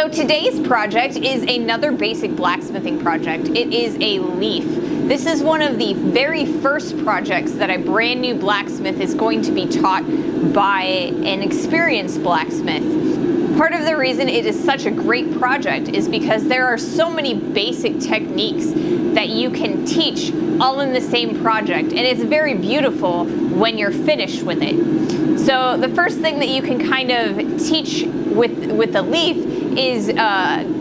So today's project is another basic blacksmithing project. It is a leaf. This is one of the very first projects that a brand new blacksmith is going to be taught by an experienced blacksmith. Part of the reason it is such a great project is because there are so many basic techniques that you can teach all in the same project, and it's very beautiful when you're finished with it. So the first thing that you can kind of teach with the leaf is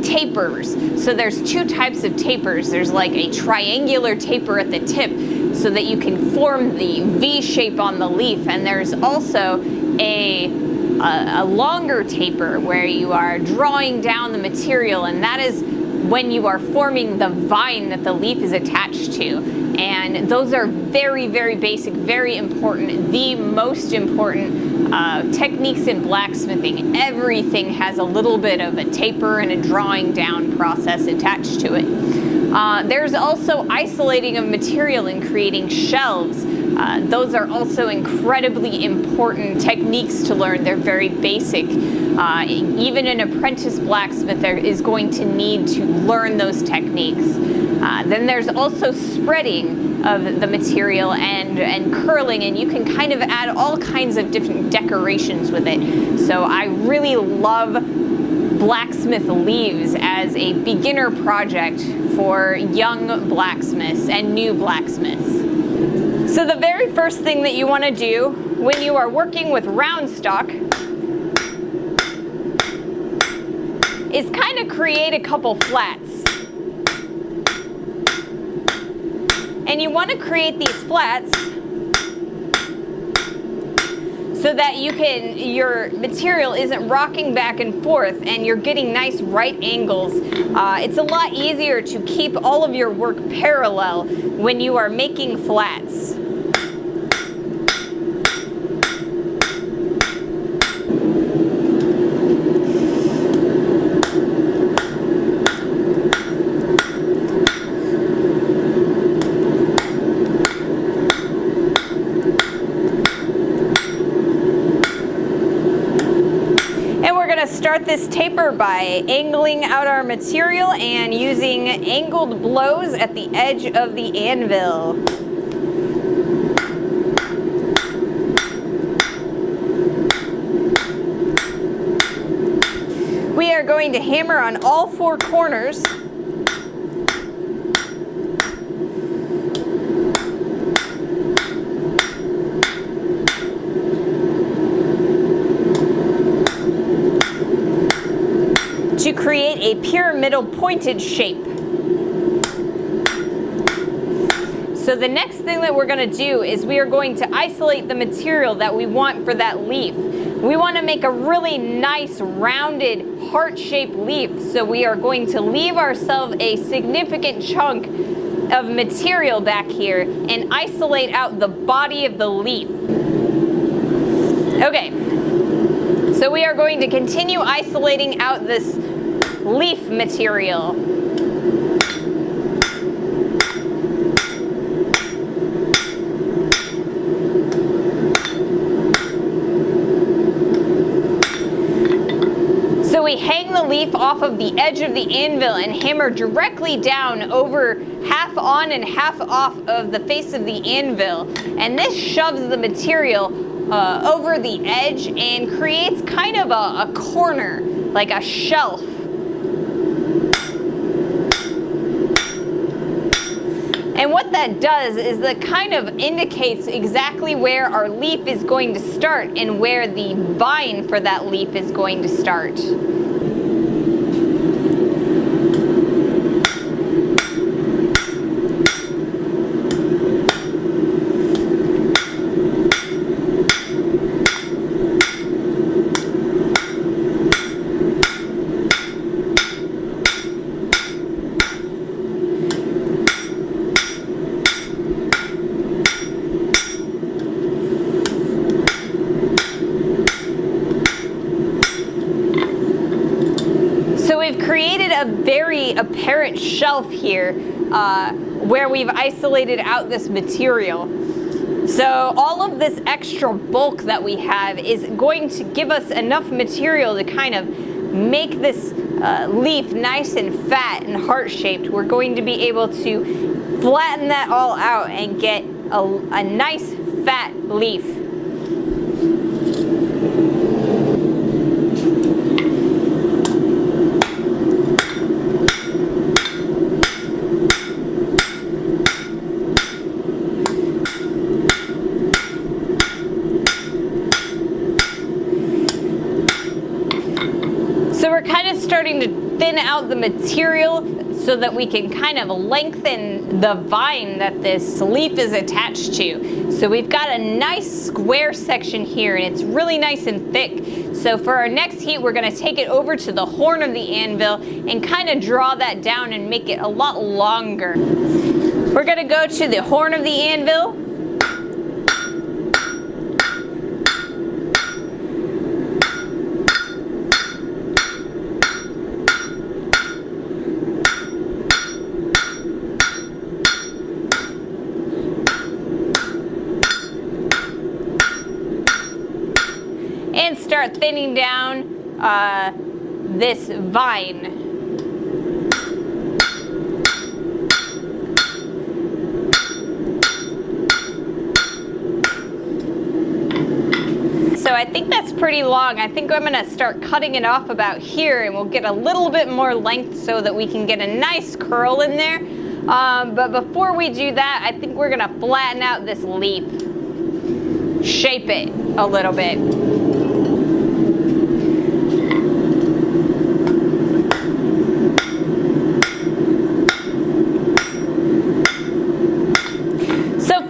tapers. So there's two types of tapers. There's like a triangular taper at the tip so that you can form the V shape on the leaf, and there's also a longer taper where you are drawing down the material, and that is when you are forming the vine that the leaf is attached to. And those are very, very basic, very important, the most important techniques in blacksmithing. Everything has a little bit of a taper and a drawing down process attached to it. There's also isolating of material and creating shelves. Those are also incredibly important techniques to learn. They're very basic. Even an apprentice blacksmith is going to need to learn those techniques. Then there's also spreading of the material and curling, and you can kind of add all kinds of different decorations with it. So I really love blacksmith leaves as a beginner project for young blacksmiths and new blacksmiths. So the very first thing that you want to do when you are working with round stock is kind of create a couple flats. And you want to create these flats so that your material isn't rocking back and forth and you're getting nice right angles. It's a lot easier to keep all of your work parallel when you are making flats. Start this taper by angling out our material and using angled blows at the edge of the anvil. We are going to hammer on all four corners. To create a pyramidal pointed shape. So the next thing that we're going to do is we are going to isolate the material that we want for that leaf. We want to make a really nice rounded heart-shaped leaf, so we are going to leave ourselves a significant chunk of material back here and isolate out the body of the leaf. Okay, so we are going to continue isolating out this leaf material. So we hang the leaf off of the edge of the anvil and hammer directly down over half on and half off of the face of the anvil, and this shoves the material over the edge and creates kind of a corner, like a shelf. And what that does is that kind of indicates exactly where our leaf is going to start and where the vine for that leaf is going to start. Created a very apparent shelf here where we've isolated out this material. So all of this extra bulk that we have is going to give us enough material to kind of make this leaf nice and fat and heart-shaped, we're going to be able to flatten that all out and get a nice fat leaf. So we're kind of starting to thin out the material so that we can kind of lengthen the vine that this leaf is attached to. So we've got a nice square section here, and it's really nice and thick. So for our next heat, we're going to take it over to the horn of the anvil and kind of draw that down and make it a lot longer. We're going to go to the horn of the anvil. And start thinning down this vine. So I think that's pretty long. I think I'm gonna start cutting it off about here, and we'll get a little bit more length so that we can get a nice curl in there. But before we do that, I think we're gonna flatten out this leaf. Shape it a little bit.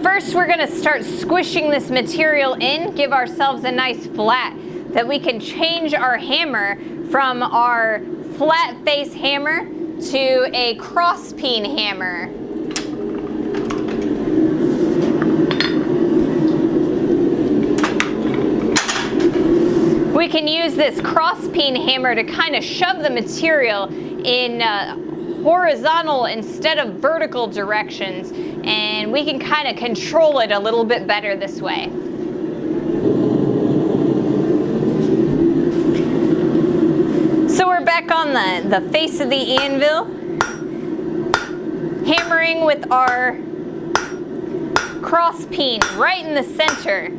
First, we're going to start squishing this material in, give ourselves a nice flat that we can change our hammer from our flat face hammer to a cross peen hammer. We can use this cross peen hammer to kind of shove the material in horizontal instead of vertical directions, and we can kind of control it a little bit better this way. So we're back on the face of the anvil, hammering with our cross peen right in the center.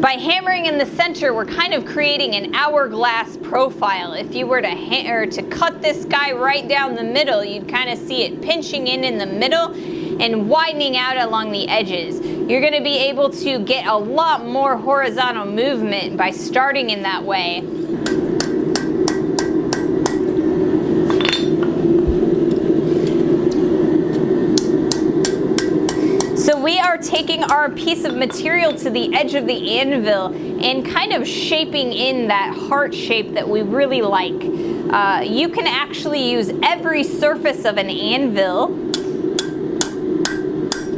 By hammering in the center, we're kind of creating an hourglass profile. If you were to cut this guy right down the middle, you'd kind of see it pinching in the middle and widening out along the edges. You're going to be able to get a lot more horizontal movement by starting in that way. So we are taking our piece of material to the edge of the anvil and kind of shaping in that heart shape that we really like. You can actually use every surface of an anvil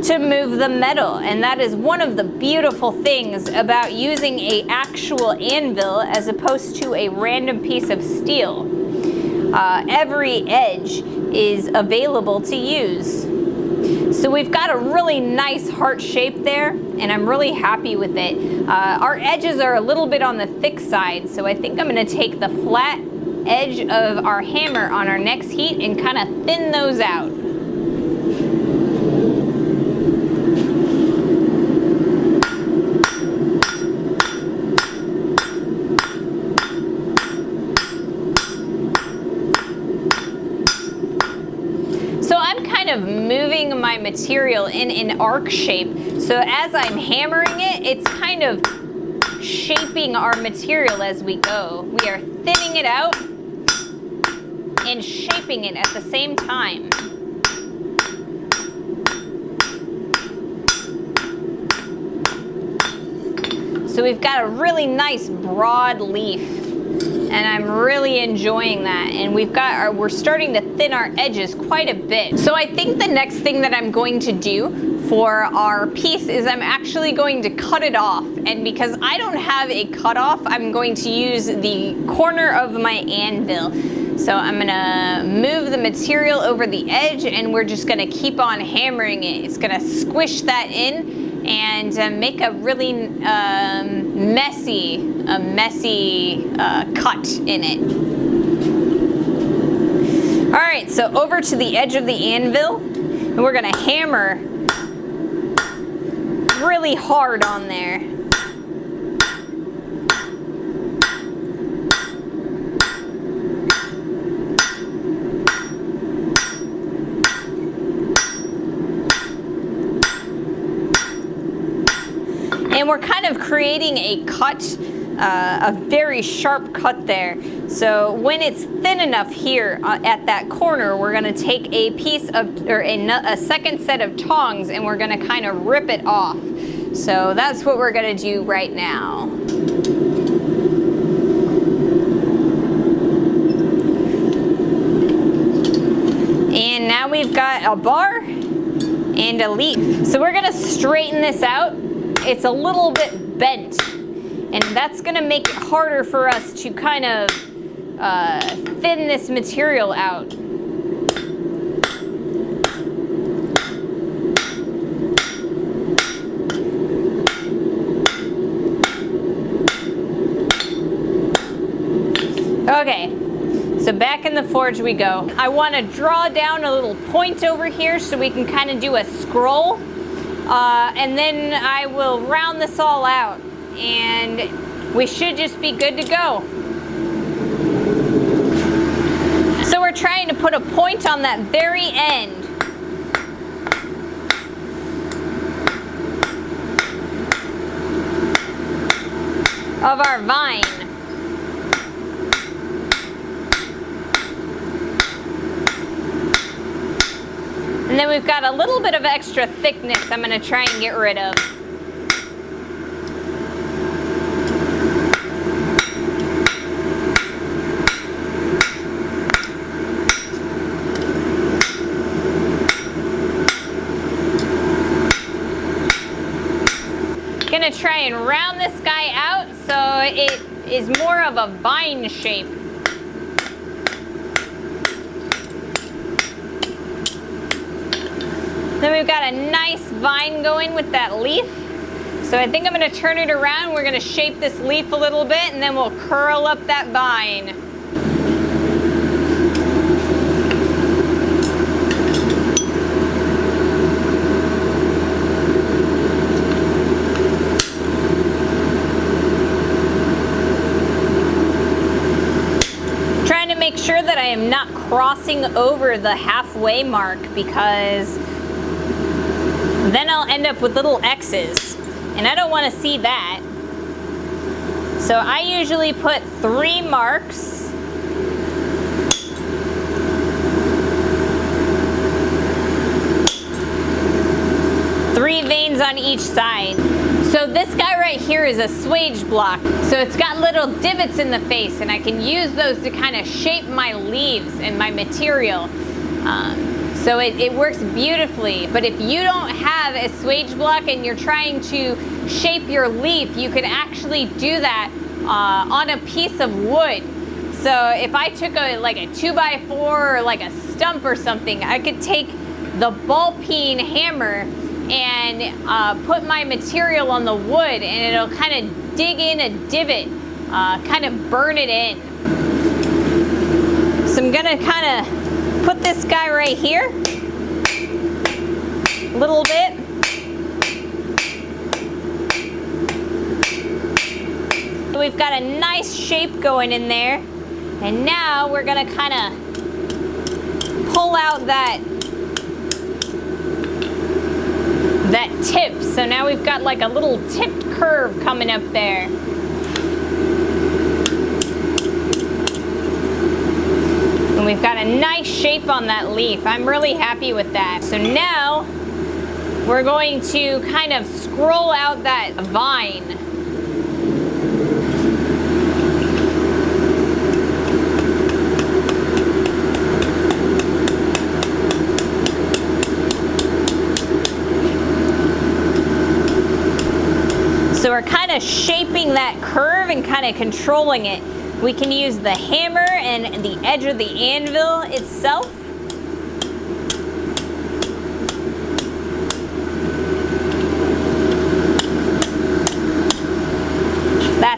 to move the metal, and that is one of the beautiful things about using an actual anvil as opposed to a random piece of steel. Every edge is available to use. So we've got a really nice heart shape there, and I'm really happy with it. Our edges are a little bit on the thick side, so I think I'm going to take the flat edge of our hammer on our next heat and kind of thin those out. Of moving my material in an arc shape, so as I'm hammering it, it's kind of shaping our material as we go. We are thinning it out and shaping it at the same time. So we've got a really nice broad leaf, and I'm really enjoying that. And we're starting to thin our edges quite a bit. So I think the next thing that I'm going to do for our piece is I'm actually going to cut it off. And because I don't have a cutoff, I'm going to use the corner of my anvil. So I'm gonna move the material over the edge, and we're just gonna keep on hammering it. It's gonna squish that in and make a really messy cut in it. All right, so over to the edge of the anvil, and we're gonna hammer really hard on there. And we're kind of creating a cut, a very sharp cut there. So when it's thin enough here at that corner, we're gonna take a piece of, or a second set of tongs, and we're gonna kind of rip it off. So that's what we're gonna do right now. And now we've got a bar and a leaf. So we're gonna straighten this out. It's a little bit bent, and that's gonna make it harder for us to kind of thin this material out. Okay, so back in the forge we go. I wanna draw down a little point over here so we can kind of do a scroll. And then I will round this all out, and we should just be good to go. So we're trying to put a point on that very end. Of our vine. And then we've got a little bit of extra thickness I'm going to try and get rid of. Going to try and round this guy out so it is more of a vine shape. Then we've got a nice vine going with that leaf. So I think I'm going to turn it around. We're going to shape this leaf a little bit, and then we'll curl up that vine. Trying to make sure that I am not crossing over the halfway mark, because then I'll end up with little X's, and I don't want to see that. So I usually put 3 marks. Three veins on each side. So this guy right here is a swage block. So it's got little divots in the face, and I can use those to kind of shape my leaves and my material. So it works beautifully. But if you don't have a swage block and you're trying to shape your leaf, you can actually do that on a piece of wood. So if I took like a 2x4 or like a stump or something, I could take the ball peen hammer and put my material on the wood, and it'll kind of dig in a divot, kind of burn it in. So I'm gonna kind of put this guy right here, a little bit. We've got a nice shape going in there, and now we're gonna kind of pull out that tip. So now we've got like a little tipped curve coming up there. And we've got a nice shape on that leaf. I'm really happy with that. So now we're going to kind of scroll out that vine. So we're kind of shaping that curve and kind of controlling it. We can use the hammer and the edge of the anvil itself.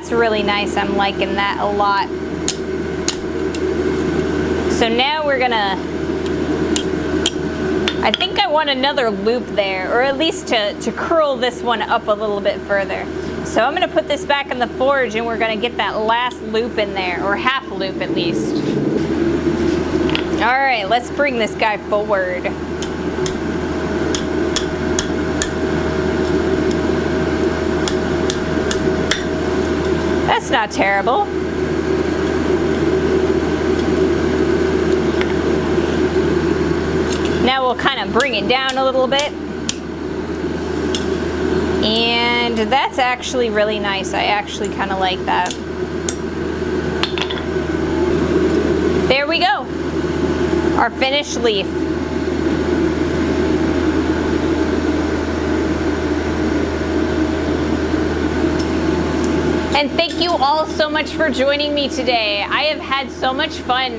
That's really nice. I'm liking that a lot. So now we're gonna, I think I want another loop there, or at least to curl this one up a little bit further. So I'm gonna put this back in the forge and we're gonna get that last loop in there, or half loop at least. All right, let's bring this guy forward. That's not terrible. Now we'll kind of bring it down a little bit. And that's actually really nice. I actually kind of like that. There we go. Our finished leaf. And thank you all so much for joining me today. I have had so much fun